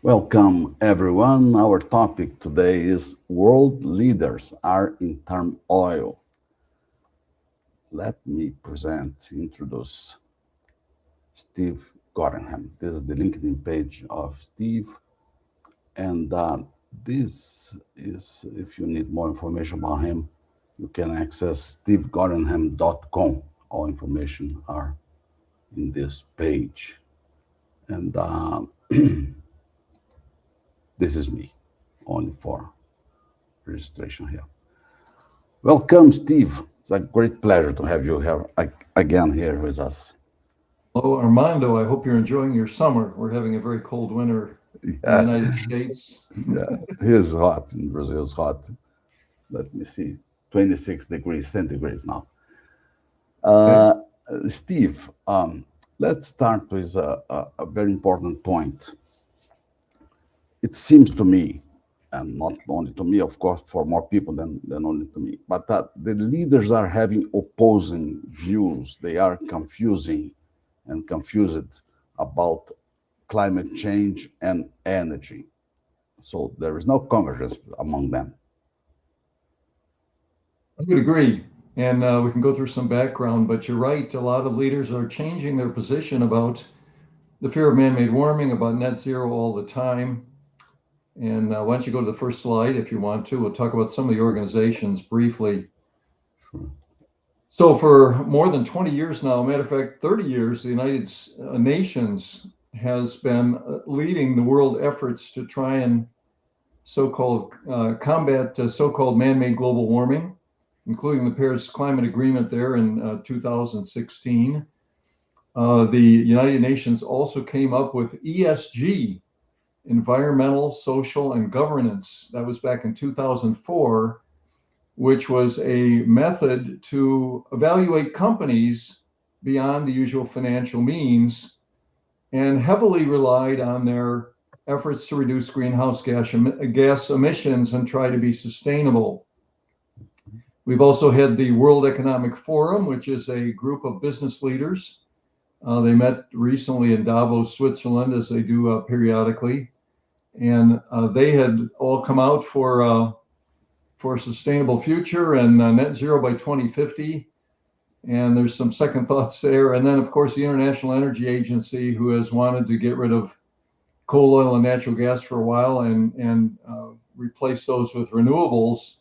Welcome, everyone. Our topic today is World Leaders Are in Turmoil. Let me introduce Steve Gottenham. This is the LinkedIn page of Steve. And this is, if you need more information about him, you can access stevegottenham.com. All information are in this page. And this is me, only for registration here. Welcome, Steve. It's a great pleasure to have you here again here with us. Hello, Armando. I hope you're enjoying your summer. We're having a very cold winter in the Yeah, United States. yeah. Here's hot in Brazil. It's hot. Let me see, 26 degrees centigrade now. Okay. Uh, Steve, let's start with a very important point. It seems to me, and not only to me, of course, for more people than only to me, but that the leaders are having opposing views. They are confusing and confused about climate change and energy. So there is no convergence among them. I would agree. And we can go through some background, but you're right. A lot of leaders are changing their position about the fear of man made warming, about net zero all the time. And why don't you go to the first slide if you want to? We'll talk about some of the organizations briefly. Sure. So, for more than 20 years now, matter of fact, 30 years, the United Nations has been leading the world efforts to try and so-called combat so-called man-made global warming, including the Paris Climate Agreement there in 2016. The United Nations also came up with ESG, environmental, social, and governance. That was back in 2004, which was a method to evaluate companies beyond the usual financial means and heavily relied on their efforts to reduce greenhouse gas emissions and try to be sustainable. We've also had the World Economic Forum, which is a group of business leaders. They met recently in Davos, Switzerland, as they do periodically, and they had all come out for a sustainable future and net zero by 2050. And there's some second thoughts there. And then, of course, the International Energy Agency, who has wanted to get rid of coal, oil, and natural gas for a while and replace those with renewables.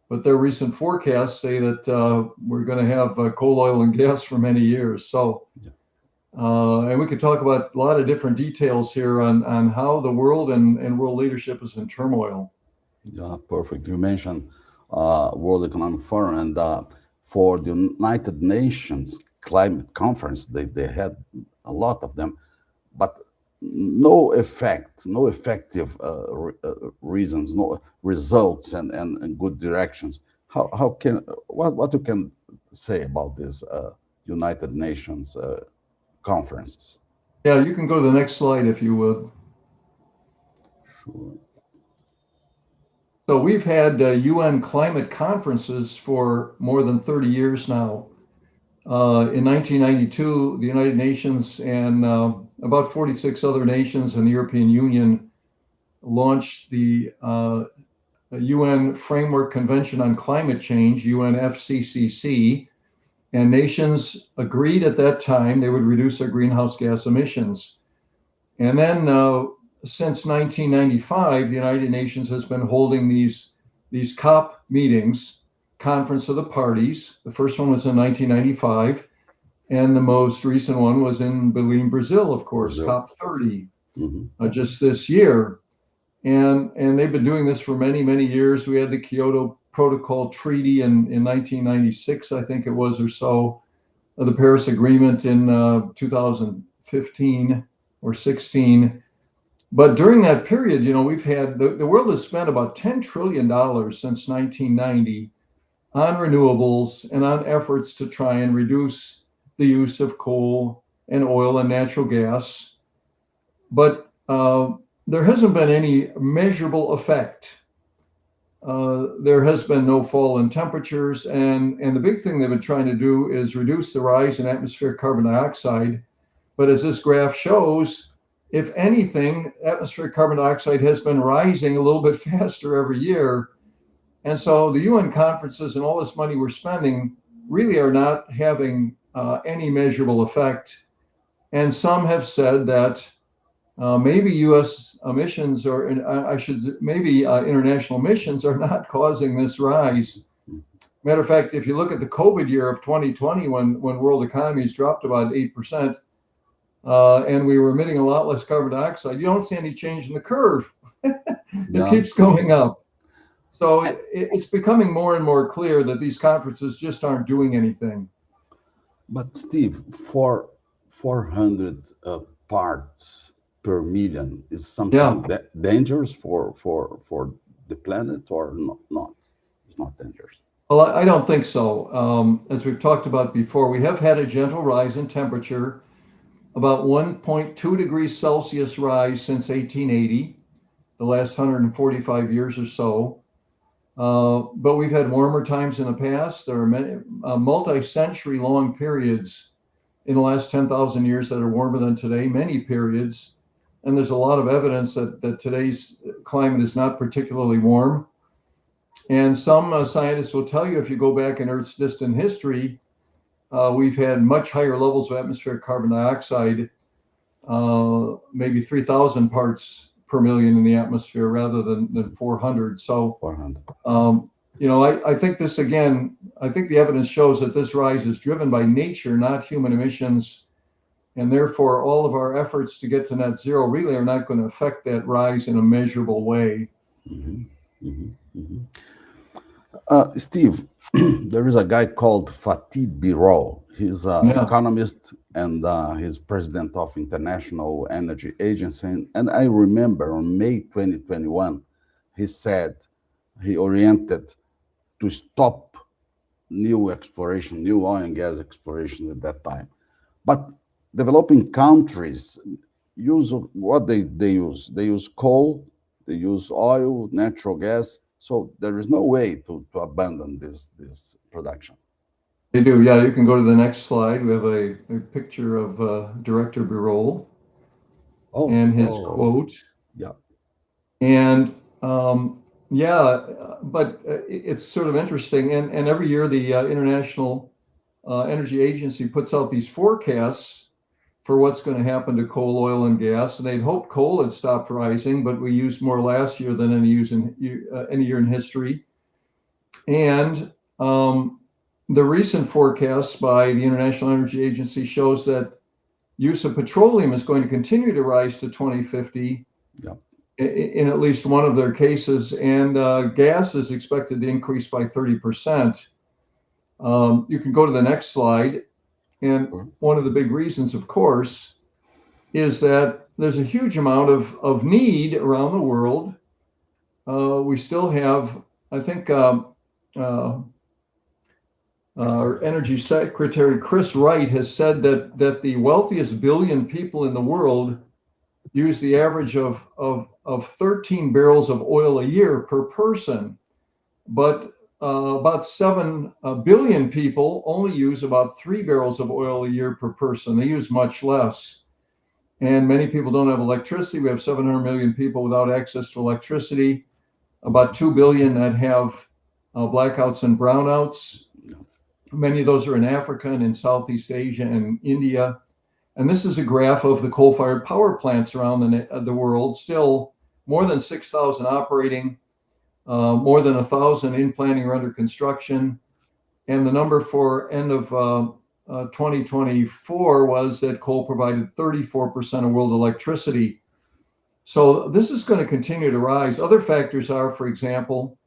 But their recent forecasts say that we're going to have coal, oil, and gas for many years. So, and we could talk about a lot of different details here on how the world and world leadership is in turmoil. Yeah, perfect. You mentioned World Economic Forum, and for the United Nations Climate Conference, they had a lot of them, but no effect, no effective reasons, no results, and good directions. How can what you can say about this United Nations conferences? Yeah, you can go to the next slide if you would. Sure. So we've had UN climate conferences for more than 30 years now. In 1992, the United Nations and about 46 other nations and the European Union launched the UN Framework Convention on Climate Change, UNFCCC, and nations agreed at that time they would reduce their greenhouse gas emissions. And then since 1995, the United Nations has been holding these COP meetings, Conference of the Parties. The first one was in 1995, and the most recent one was in Belém, Brazil, of course, Brazil. COP 30, Hmm. just this year. And they've been doing this for many, many years. We had the Kyoto Protocol Treaty in 1996, I think it was, or so, the Paris Agreement in 2015 or 16. But during that period, we've had the world has spent about $10 trillion since 1990 on renewables and on efforts to try and reduce the use of coal and oil and natural gas. But there hasn't been any measurable effect. There has been no fall in temperatures. And the big thing they've been trying to do is reduce the rise in atmospheric carbon dioxide. But as this graph shows, if anything, atmospheric carbon dioxide has been rising a little bit faster every year. And so the UN conferences and all this money we're spending really are not having any measurable effect. And some have said that maybe U.S. emissions, or I should maybe international emissions, are not causing this rise. Matter of fact, if you look at the COVID year of 2020, when world economies dropped about 8%, and we were emitting a lot less carbon dioxide, you don't see any change in the curve. It keeps going up. So it's becoming more and more clear that these conferences just aren't doing anything. But Steve, 400 parts per million is something dangerous for the planet, or not? It's not dangerous. Well, I don't think so. As we've talked about before, we have had a gentle rise in temperature, about 1.2 degrees Celsius rise since 1880, the last 145 years or so. But we've had warmer times in the past. There are many multi-century long periods in the last 10,000 years that are warmer than today, many periods. And there's a lot of evidence that today's climate is not particularly warm. And some scientists will tell you, if you go back in Earth's distant history, we've had much higher levels of atmospheric carbon dioxide, maybe 3,000 parts per million in the atmosphere rather than 400. So, 400. I think this, again, I think the evidence shows that this rise is driven by nature, not human emissions. And therefore, all of our efforts to get to net zero really are not going to affect that rise in a measurable way. Mm-hmm. Mm-hmm. Mm-hmm. Steve, there is a guy called Fatih Birol. He's an economist, and he's president of International Energy Agency. And I remember on May 2021, he said he oriented to stop new exploration, new oil and gas exploration at that time. But developing countries use what they use. They use coal, they use oil, natural gas. So there is no way to abandon this production. They do, yeah. You can go to the next slide. We have a picture of Director Birol and his quote. Yeah. And but it's sort of interesting. And every year the International Energy Agency puts out these forecasts for what's going to happen to coal, oil, and gas. And they'd hoped coal had stopped rising, but we used more last year than any year in history. And the recent forecast by the International Energy Agency shows that use of petroleum is going to continue to rise to 2050 in at least one of their cases, and gas is expected to increase by 30%. You can go to the next slide. And one of the big reasons, of course, is that there's a huge amount of need around the world. We still have, I think, our Energy Secretary Chris Wright has said that the wealthiest billion people in the world use the average of 13 barrels of oil a year per person, but about 7 billion people only use about 3 barrels of oil a year per person. They use much less. And many people don't have electricity. We have 700 million people without access to electricity, about 2 billion that have blackouts and brownouts. Many of those are in Africa and in Southeast Asia and India. And this is a graph of the coal-fired power plants around the world. Still more than 6,000 operating, more than 1,000 in planning or under construction. And the number for end of 2024 was that coal provided 34% of world electricity. So this is going to continue to rise. Other factors are, for example,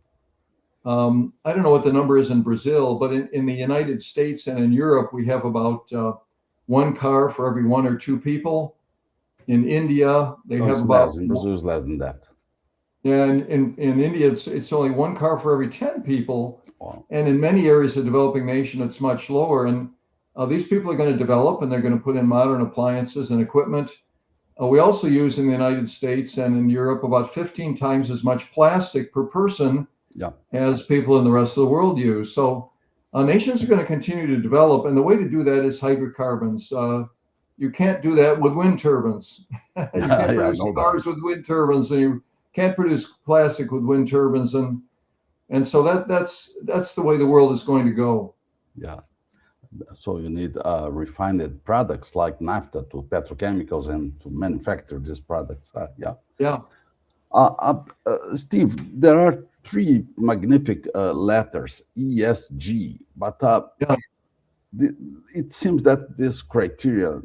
I don't know what the number is in Brazil, but in the United States and in Europe, we have about 1 car for every 1 or 2 people. In India, they have about... In Brazil, it's less than that. Yeah, in India, it's only 1 car for every 10 people. Wow. And in many areas of the developing nation, it's much lower. And these people are going to develop, and they're going to put in modern appliances and equipment. We also use in the United States and in Europe about 15 times as much plastic per person as people in the rest of the world use. So nations are going to continue to develop, and the way to do that is hydrocarbons. you can't do that with wind turbines. You Yeah, can't yeah, I produce know that. cars with wind turbines, and you can't produce plastic with wind turbines, and so that's the way the world is going to go. Yeah. So you need refined products like naphtha to petrochemicals and to manufacture these products. Yeah. Yeah, Steve, there are three magnific letters, ESG, but yeah. the, it seems that these criteria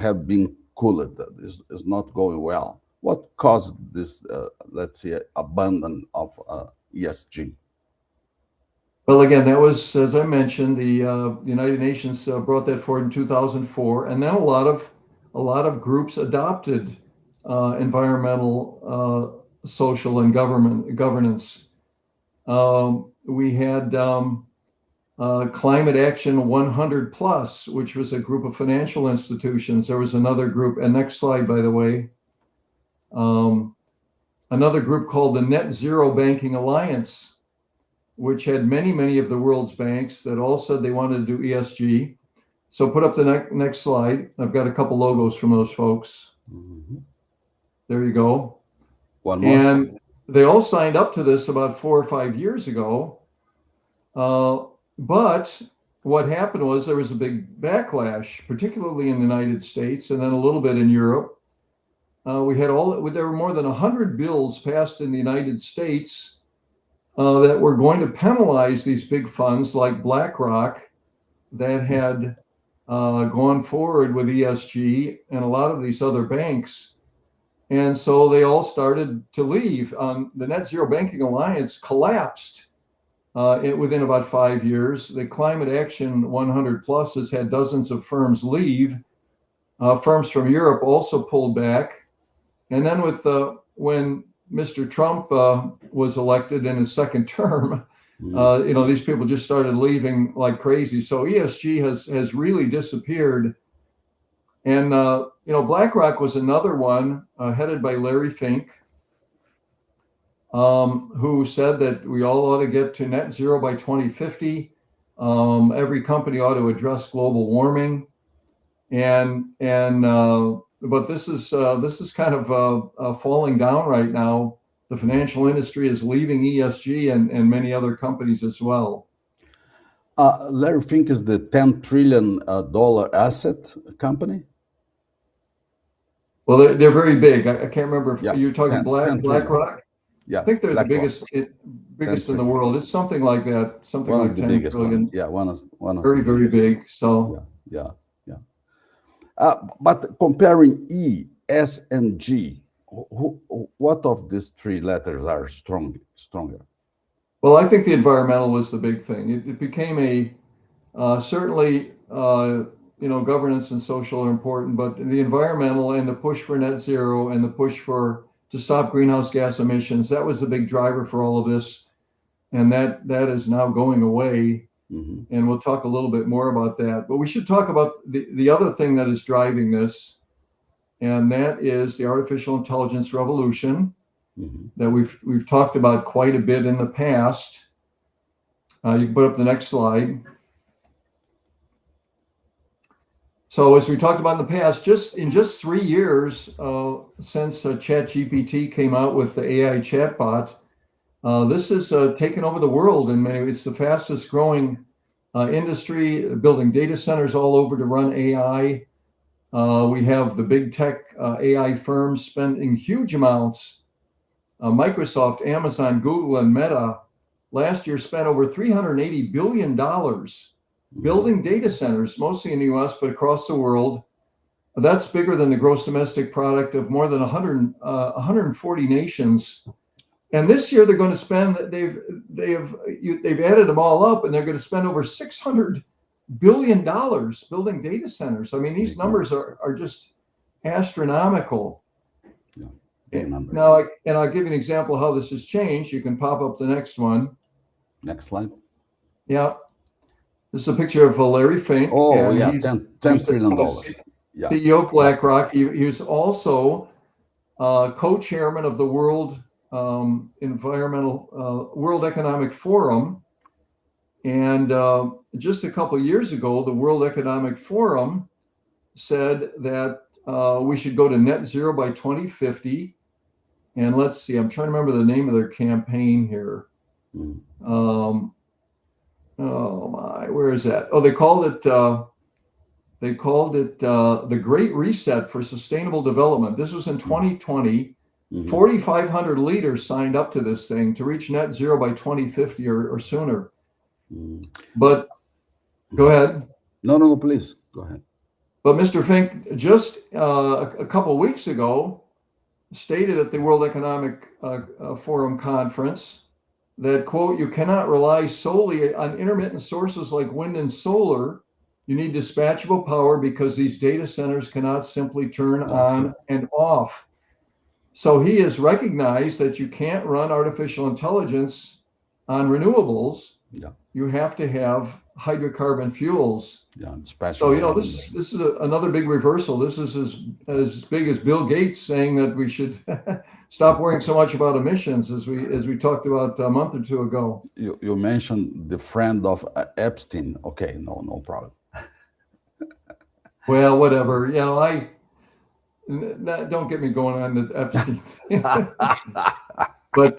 have been cooled. Is not going well. What caused this, let's say, abandon of ESG? Well, again, that was, as I mentioned, the United Nations brought that forward in 2004, and then a lot of groups adopted environmental, social, and governance. We had Climate Action 100 Plus, which was a group of financial institutions. There was another group, and next slide, by the way, um, another group called the Net Zero Banking Alliance, which had many of the world's banks that all said they wanted to do ESG. So put up the next slide. I've got a couple logos from those folks. Mhm. There you go. One more. And they all signed up to this about 4 or 5 years ago. But what happened was there was a big backlash, particularly in the United States and then a little bit in Europe. There were more than 100 bills passed in the United States that were going to penalize these big funds like BlackRock that had gone forward with ESG and a lot of these other banks. And so they all started to leave. The Net Zero Banking Alliance collapsed within about 5 years. The Climate Action 100 Plus has had dozens of firms leave. Firms from Europe also pulled back. And then when Mr. Trump was elected in his second term, Mhm. these people just started leaving like crazy. So ESG has really disappeared. And BlackRock was another one headed by Larry Fink, who said that we all ought to get to net zero by 2050. Every company ought to address global warming, but this is kind of falling down right now. The financial industry is leaving ESG and many other companies as well. Larry Fink is the $10 trillion asset company. Well, they're very big. I can't remember if Yeah, you're talking 10 trillion. BlackRock. I Yeah, think they're the BlackRock, 10 biggest in the trillion. world. It's something like that, something One of like the 10 biggest one. trillion. Yeah, one of the Very biggest. big. So, Yeah, yeah, yeah. But comparing E, S, and G, what of these three letters are stronger? well, I think the environmental was the big thing. It became certainly, governance and social are important, but the environmental and the push for net zero and the push to stop greenhouse gas emissions, that was the big driver for all of this. And that is now going away. Hmm. And we'll talk a little bit more about that. But we should talk about the other thing that is driving this, and that is the artificial intelligence revolution Hmm. that we've talked about quite a bit in the past. You can put up the next slide. So as we talked about in the past, just 3 years since ChatGPT came out with the AI chatbot, this has taken over the world in many ways. It's the fastest growing industry, building data centers all over to run AI. We have the big tech AI firms spending huge amounts. Microsoft, Amazon, Google, and Meta last year spent over $380 billion Hmm. building data centers, mostly in the US, but across the world. That's bigger than the gross domestic product of more than 140 nations. And this year they're going to spend, they've added them all up, and they're going to spend over $600 billion building data centers. I mean, these Big numbers numbers. are just astronomical. Yeah, big numbers. Now, and I'll give you an example of how this has changed. You can pop up the next one. Next slide. Yeah, this is a picture of Larry Fink, Oh, and yeah, he 10 was the trillion dollars. Yeah, CEO of BlackRock. BlackRock. He was also co-chairman of the World Economic Forum. And just a couple of years ago, the World Economic Forum said that we should go to net zero by 2050. And let's see, I'm trying to remember the name of their campaign here. Mm. Oh my, where is that? Oh, they called it the Great Reset for Sustainable Development. This was in 2020. Mhm. 4,500 leaders signed up to this thing to reach net zero by 2050 or sooner. Mm. But go ahead. No, please go ahead. But Mr. Fink just a couple weeks ago stated at the World Economic Forum conference that, quote, you cannot rely solely on intermittent sources like wind and solar. You need dispatchable power because these data centers cannot simply turn on and off. So he has recognized that you can't run artificial intelligence on renewables. Yeah. You have to have hydrocarbon fuels. Yeah. So this is another big reversal. This is as big as Bill Gates saying that we should stop worrying so much about emissions, as we talked about a month or two ago. You mentioned the friend of Epstein. Okay, no problem. Well, whatever. Don't get me going on the Epstein thing. But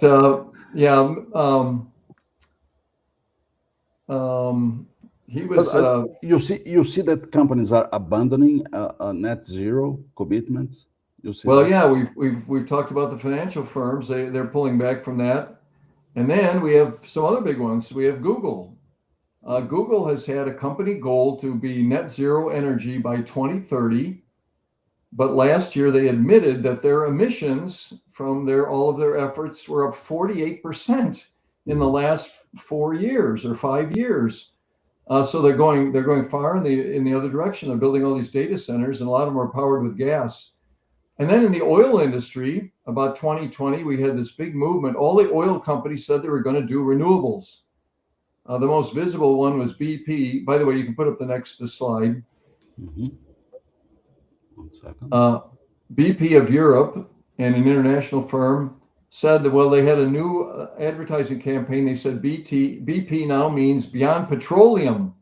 he was. You see that companies are abandoning net zero commitments. You see. Well, that? yeah, we've talked about the financial firms. They're pulling back from that, and then we have some other big ones. We have Google. Google has had a company goal to be net zero energy by 2030. But last year they admitted that their emissions from all of their efforts were up 48% in the last 4 years or 5 years. So they're going far in the other direction. They're building all these data centers, and a lot of them are powered with gas. And then in the oil industry, about 2020, we had this big movement. All the oil companies said they were going to do renewables. The most visible one was BP. By the way, you can put up the next slide. Mm-hmm. 1 second. BP of Europe and an international firm said that, well, they had a new advertising campaign. They said BP now means beyond petroleum.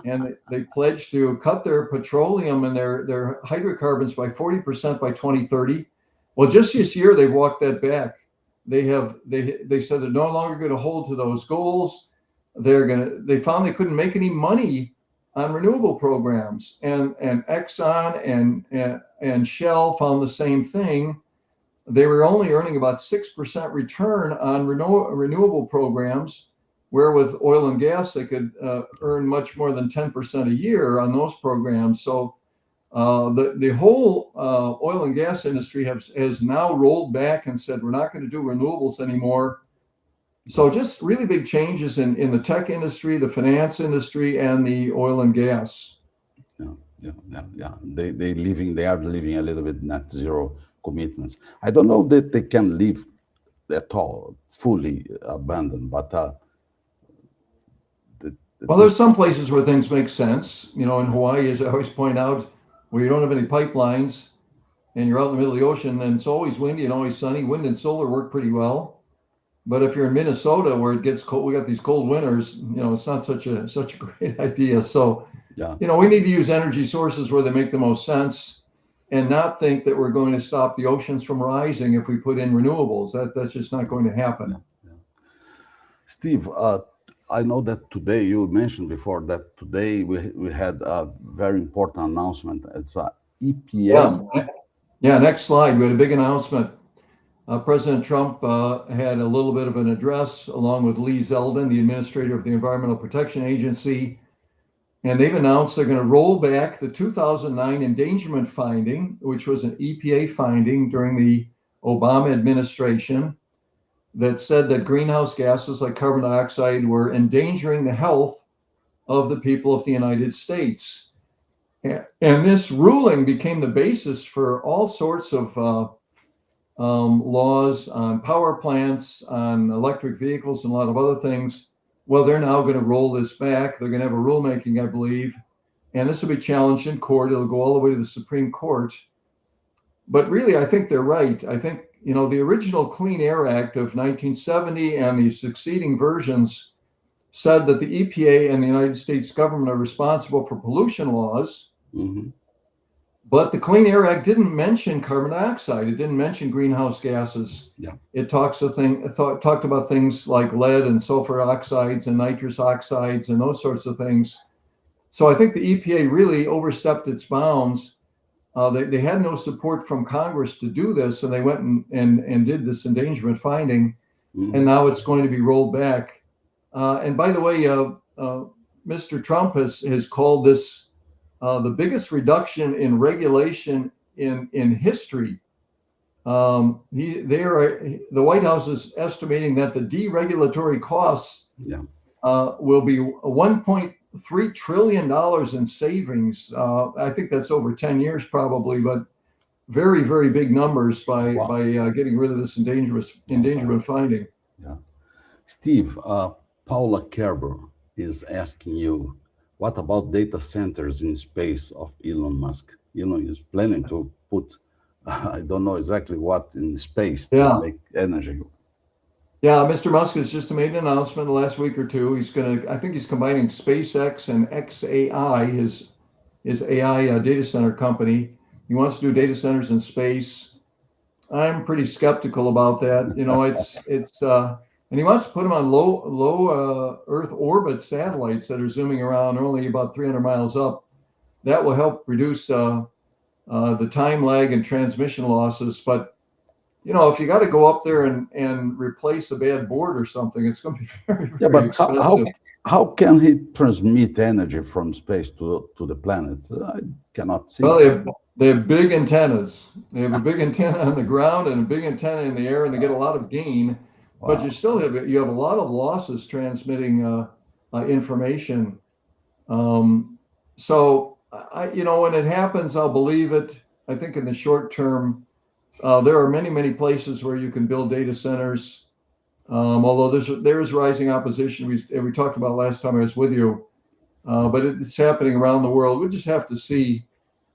And they pledged to cut their petroleum and their hydrocarbons by 40% by 2030. Well, just this year, they've walked that back. They said they're no longer going to hold to those goals. They found they couldn't make any money on renewable programs, and Exxon and Shell found the same thing. They were only earning about 6% return on renewable programs, where with oil and gas they could earn much more than 10% a year on those programs. So the whole oil and gas industry has now rolled back and said we're not going to do renewables anymore. So just really big changes in the tech industry, the finance industry, and the oil and gas. Yeah. They are living a little bit net zero commitments. I don't know that they can live at all, fully abandoned, but well, there's some places where things make sense. In Hawaii, as I always point out, where you don't have any pipelines and you're out in the middle of the ocean and it's always windy and always sunny, wind and solar work pretty well. But if you're in Minnesota where it gets cold, we got these cold winters, it's not such a great idea. So, yeah. We need to use energy sources where they make the most sense and not think that we're going to stop the oceans from rising if we put in renewables. That's just not going to happen. Yeah. Steve, I know that today, you mentioned before that today we had a very important announcement. It's EPA. Yeah, next slide. We had a big announcement. President Trump had a little bit of an address along with Lee Zeldin, the administrator of the Environmental Protection Agency, and they've announced they're going to roll back the 2009 endangerment finding, which was an EPA finding during the Obama administration that said that greenhouse gases like carbon dioxide were endangering the health of the people of the United States. And this ruling became the basis for all sorts of laws on power plants, on electric vehicles, and a lot of other things. Well, they're now going to roll this back. They're going to have a rulemaking, I believe, and this will be challenged in court. It'll go all the way to the Supreme Court. But really, I think they're right. I think, the original Clean Air Act of 1970 and the succeeding versions said that the EPA and the United States government are responsible for pollution laws. Mm-hmm. But the Clean Air Act didn't mention carbon dioxide. It didn't mention greenhouse gases. Yeah. It talked about things like lead and sulfur oxides and nitrous oxides and those sorts of things. So I think the EPA really overstepped its bounds. They had no support from Congress to do this, and they went and did this endangerment finding, and now it's going to be rolled back. And by the way, Mr. Trump has called this the biggest reduction in regulation in history. The White House is estimating that the deregulatory costs will be $1.3 trillion in savings. I think that's over 10 years probably, but very, very big numbers by getting rid of this endangerment finding. Yeah. Steve, Paula Kerber is asking you, what about data centers in space of Elon Musk? Elon is planning to put, I don't know exactly what, in space to make energy. Yeah, Mr. Musk has just made an announcement the last week or two. I think he's combining SpaceX and XAI, his AI data center company. He wants to do data centers in space. I'm pretty skeptical about that. You know, and he wants to put them on low Earth orbit satellites that are zooming around only about 300 miles up. That will help reduce the time lag and transmission losses. But, you know, if you got to go up there and replace a bad board or something, it's going to be very expensive. How can he transmit energy from space to the planet? I cannot see. Well, they have big antennas. They have a big antenna on the ground and a big antenna in the air, and they get a lot of gain. Wow. But you have a lot of losses transmitting information. So when it happens, I'll believe it. I think in the short term, there are many places where you can build data centers. Although there is rising opposition. We talked about last time I was with you, but it's happening around the world. We just have to see,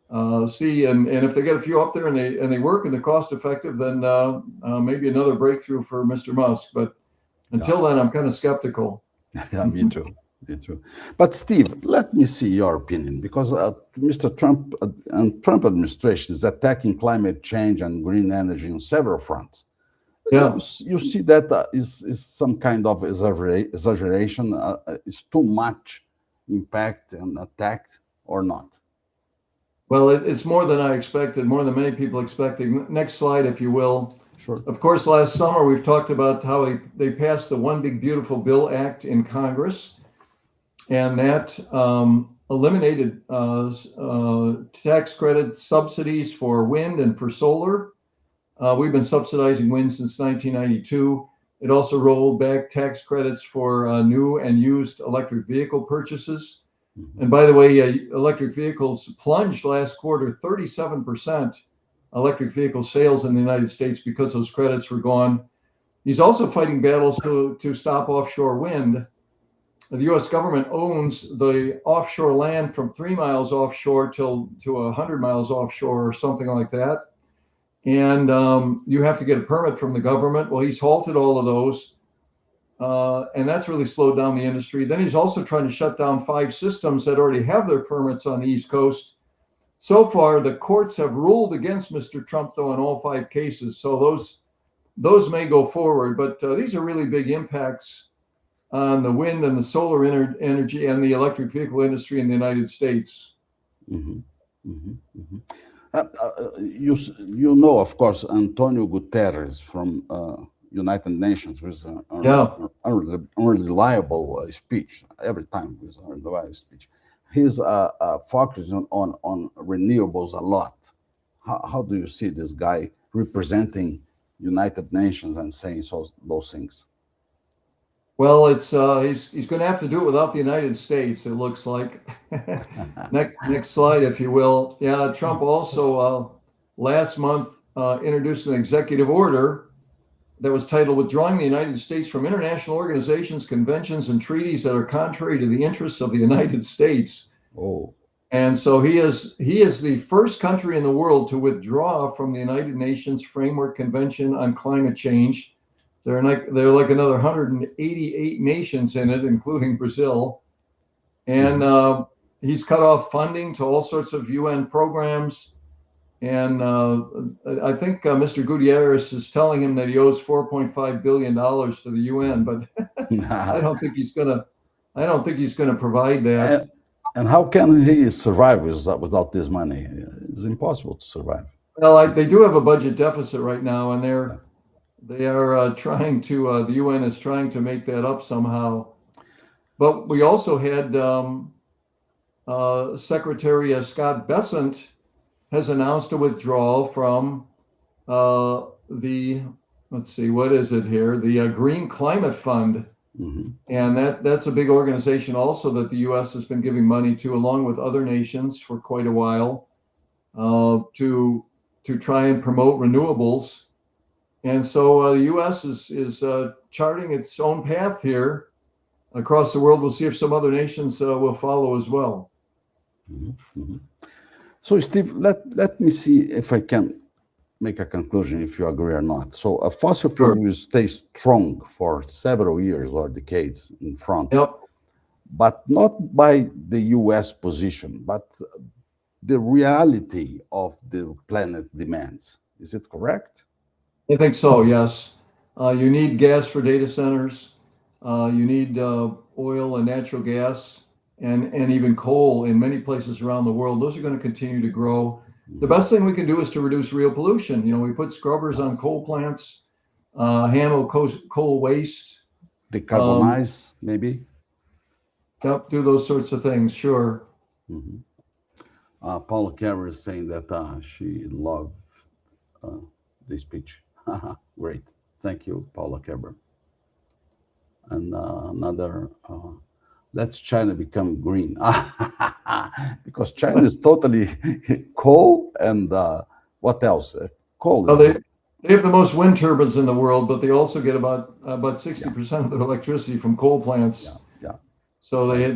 and if they get a few up there and they work and they're cost effective, then maybe another breakthrough for Mr. Musk. But until then, I'm kind of skeptical. Yeah, me too. Me too. But Steve, let me see your opinion, because Mr. Trump and Trump administration is attacking climate change and green energy on several fronts. Yeah, you see that is some kind of exaggeration. Is too much impact and attack or not? Well, it's more than I expected, more than many people expected. Next slide, if you will. Sure. Of course, last summer we've talked about how they passed the One Big Beautiful Bill Act in Congress, and that eliminated tax credit subsidies for wind and for solar. We've been subsidizing wind since 1992. It also rolled back tax credits for new and used electric vehicle purchases. Mm-hmm. And by the way, electric vehicles plunged last quarter, 37% electric vehicle sales in the United States because those credits were gone. He's also fighting battles to stop offshore wind. The U.S. government owns the offshore land from 3 miles offshore to 100 miles offshore or something like that. And you have to get a permit from the government. Well, he's halted all of those. And that's really slowed down the industry. Then he's also trying to shut down 5 systems that already have their permits on the East Coast. So far, the courts have ruled against Mr. Trump, though, in all 5 cases. So those may go forward. But these are really big impacts on the wind and the solar energy and the electric vehicle industry in the United States. Mm-hmm. Mm-hmm. Mm-hmm. You know, of course, Antonio Guterres from United Nations was an unreliable speech. Every time it was an unreliable speech. He's focusing on renewables a lot. How do you see this guy representing United Nations and saying those things? Well, it's he's going to have to do it without the United States, it looks like. Next slide, if you will. Yeah, Trump also last month introduced an executive order that was titled "Withdrawing the United States from International Organizations, Conventions, and Treaties that are contrary to the interests of the United States." Oh. And so he is the first country in the world to withdraw from the United Nations Framework Convention on Climate Change. There are like another 188 nations in it, including Brazil. And he's cut off funding to all sorts of UN programs. And I think Mr. Gutierrez is telling him that he owes $4.5 billion to the UN, but I don't think he's gonna. I don't think he's going to provide that. and, and how can he survive without this money? It's impossible to survive. Well, they do have a budget deficit right now, and Yeah. they are trying to. The UN is trying to make that up somehow. But we also had Secretary Scott Bessent has announced a withdrawal from the. Let's see, what is it here? The Green Climate Fund. Mhm. And that's a big organization also that the U.S. has been giving money to, along with other nations, for quite a while, to try and promote renewables. And so the U.S. is charting its own path here across the world. We'll see if some other nations will follow as well. Mhm. Mhm. So, Steve, let me see if I can make a conclusion, if you agree or not. So, a fossil fuel Sure. will stay strong for several years or decades in front, Yep. but not by the US position, but the reality of the planet demands. Is it correct? I think so. Yes. You need gas for data centers. You need oil and natural gas and even coal in many places around the world. Those are going to continue to grow. The Mhm. best thing we can do is to reduce real pollution. You know, we put scrubbers on coal plants, handle coal waste. Um, Decarbonize, maybe? yep, do those sorts of things. Sure. Mhm. Paula Carey is saying that she loved uh, the speech. Great. Thank you, Paula Kerber. And another, let's China become green. Because China is totally coal and what else? Coal Well, is the, they have the most wind turbines in the world, but they also get about yeah, 60% of their electricity from coal plants. yeah, yeah. So Right.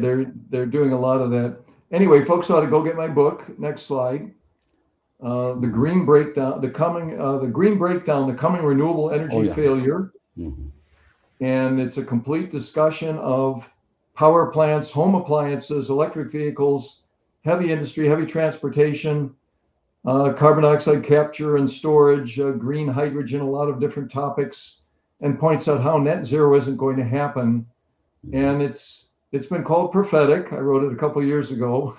they're doing a lot of that. Anyway, folks ought to go get my book. Next slide. The Mhm. Green Breakdown, the coming renewable Oh, energy yeah. failure, Mhm. and it's a complete discussion of power plants, home appliances, electric vehicles, heavy industry, heavy transportation, carbon dioxide capture and storage, green hydrogen, a lot of different topics, and points out how net zero isn't going to happen. Mhm. And it's been called prophetic. I wrote it a couple of years ago,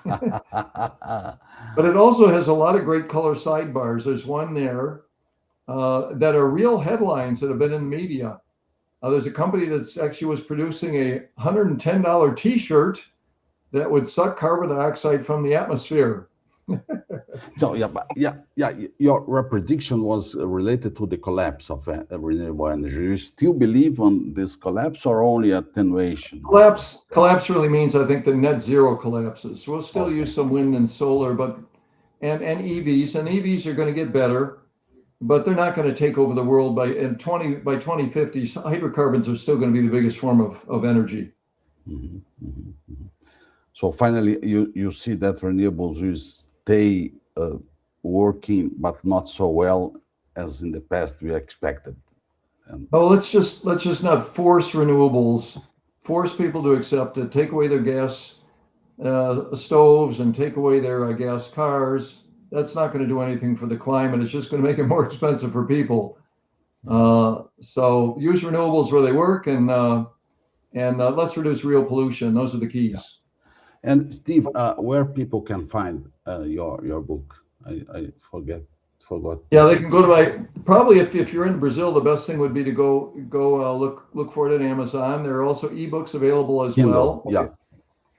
but it also has a lot of great color sidebars. There's one there that are real headlines that have been in the media. There's a company that's actually was producing a $110 T-shirt that would suck carbon dioxide from the atmosphere. So yeah, but your prediction was related to the collapse of renewable energy. You still believe on this collapse or only attenuation of the Collapse really means I think the net zero collapses. We'll still okay. use some wind and solar, but and EVs and EVs are going to get better, but they're not going to take over the world by 2050. Hydrocarbons are still going to be the biggest form of energy. Mhm, mhm, mhm. So finally, you see that renewables will stay working, but not so well as in the past we expected. And Oh, let's just not force renewables, force people to accept it, take away their gas stoves and take away their gas cars. That's not going to do anything for the climate. It's just going to make it more expensive for people. mhm, So use renewables where they work, and let's reduce real pollution. Those are the yeah. keys. And Steve, where people can find your book? I forgot Yeah, to they say. can go to my probably if you're in Brazil, the best thing would be to go look for it at Amazon. There are also ebooks available as Kindle, well. yeah.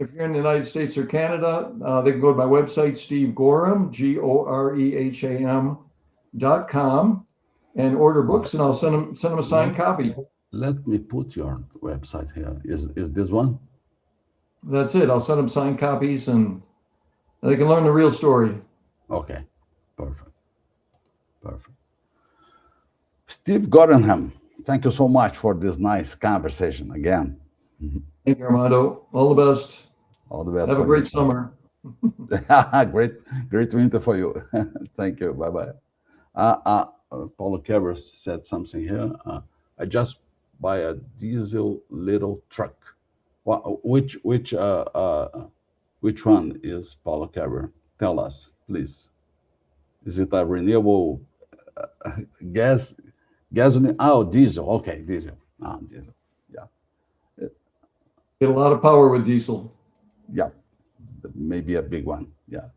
If you're in the United States or Canada, they can go to my website, Steve Gorham, GOREHAM.com, and order Uh, books, and I'll send them a let signed copy. let me put your website here. Is this one? That's it. I'll send them signed copies, and they can learn the real story. Okay, perfect, perfect. Steve Gordonham, thank you so much for this nice conversation again. Thank you, Armando. All the best. All the best Have a for you great too. summer. great, great winter for you. Thank you. Bye bye. Paulo Kerber said something here. I just buy a diesel little truck. Which one is Paulo Kerber? Tell us, please. Is it a renewable gas, gasoline? Oh, diesel. Okay, diesel. Ah, diesel. Yeah, Get a lot of power with diesel. yeah. Maybe a big one. Yeah.